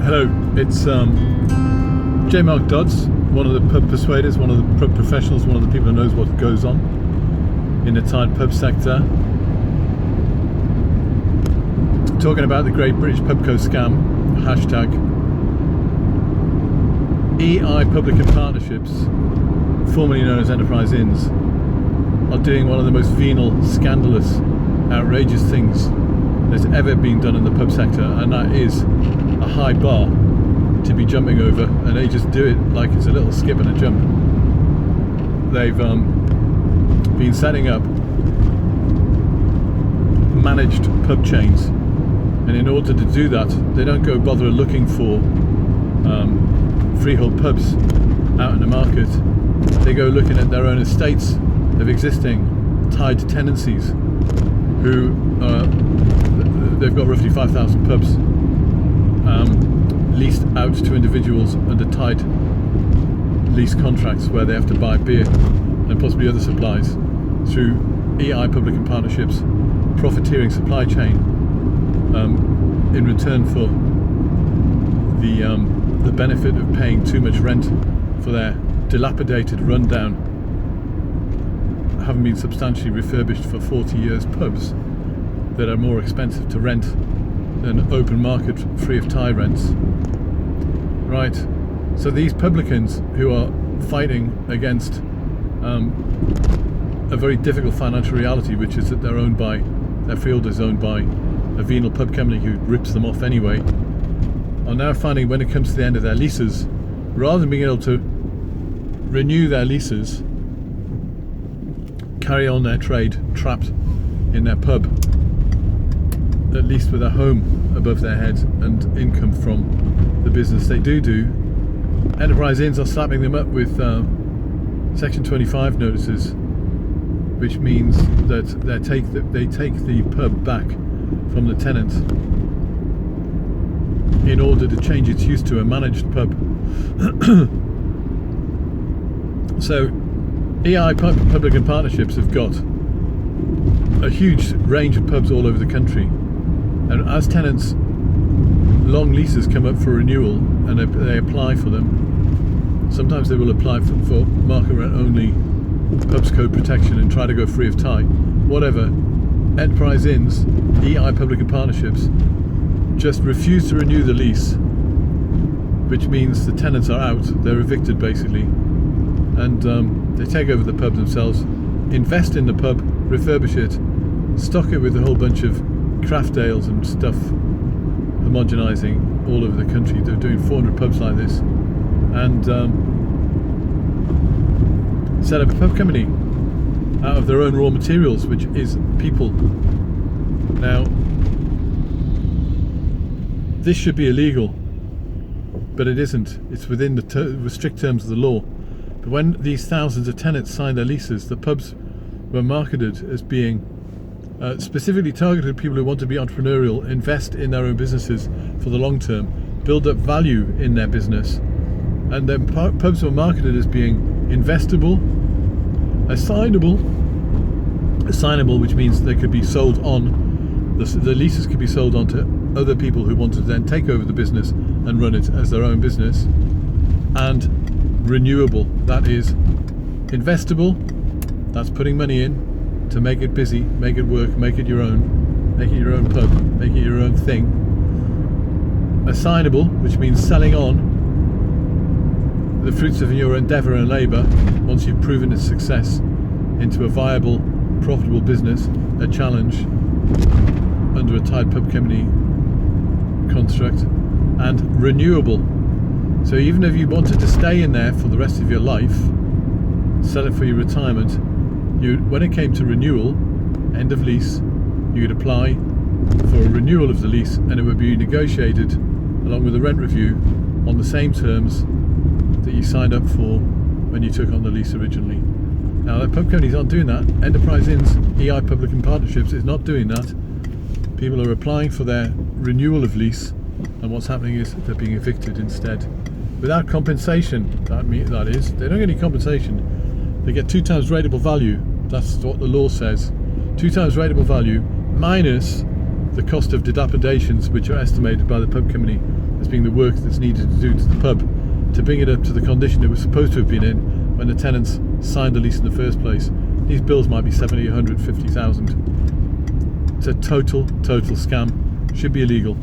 Hello, it's J. Mark Dodds, one of the pub persuaders, one of the pub professionals, one of the people who knows what goes on in the tied pub sector. Talking about the Great British Pubco scam, hashtag EI Publican Partnerships, formerly known as Enterprise Inns, are doing one of the most venal, scandalous, outrageous things that's ever been done in the pub sector, and that is a high bar to be jumping over, and they just do it like it's a little skip and a jump. They've been setting up managed pub chains, and in order to do that they don't go bother looking for freehold pubs out in the market. They go looking at their own estates of existing tied tenancies who they've got roughly 5,000 pubs leased out to individuals under tied lease contracts where they have to buy beer and possibly other supplies through EI Publican Partnerships profiteering supply chain in return for the benefit of paying too much rent for their dilapidated, rundown, haven't been substantially refurbished for 40 years pubs that are more expensive to rent than open market free of tie rents. Right, so these publicans who are fighting against a very difficult financial reality, which is that their field is owned by a venal pub company who rips them off anyway, are now finding when it comes to the end of their leases, rather than being able to renew their leases, carry on their trade trapped in their pub, at least with a home above their head and income from the business they do, Enterprise Inns are slapping them up with Section 25 notices, which means that they take the pub back from the tenant in order to change its use to a managed pub. So EI Publican Partnerships have got a huge range of pubs all over the country, and as tenants' long leases come up for renewal and they apply for them, sometimes they will apply for market rent only pubs code protection and try to go free of tie. Whatever, Enterprise Inns, EI Publican Partnerships, just refuse to renew the lease, which means the tenants are out, they're evicted basically, and they take over the pub themselves, invest in the pub, refurbish it, stock it with a whole bunch of craft ales and stuff, homogenizing all over the country. They're doing 400 pubs like this, and set up a pub company out of their own raw materials, which is people. Now, this should be illegal, but it isn't. It's within the strict terms of the law. But when these thousands of tenants signed their leases, the pubs were marketed as being specifically targeted people who want to be entrepreneurial, invest in their own businesses for the long term, build up value in their business, and then pubs were marketed as being investable, assignable, which means they could be sold on, the leases could be sold on to other people who wanted to then take over the business and run it as their own business, and renewable, that is investable, that's putting money in to make it busy, make it work, make it your own pub, make it your own thing. Assignable, which means selling on the fruits of your endeavour and labour once you've proven its success into a viable, profitable business, a challenge under a tied pub company construct. And renewable, so even if you wanted to stay in there for the rest of your life, sell it for your retirement, when it came to renewal, end of lease, you could apply for a renewal of the lease, and it would be negotiated along with a rent review on the same terms that you signed up for when you took on the lease originally. Now, the pub companies aren't doing that. Enterprise Inns, EI Publican Partnerships is not doing that. People are applying for their renewal of lease, and what's happening is they're being evicted instead, without compensation. That is, they don't get any compensation. They get 2 times rateable value. That's what the law says. 2 times rateable value minus the cost of dilapidations, which are estimated by the pub company as being the work that's needed to do to the pub to bring it up to the condition it was supposed to have been in when the tenants signed the lease in the first place. These bills might be 70, 150,000. It's a total scam. Should be illegal.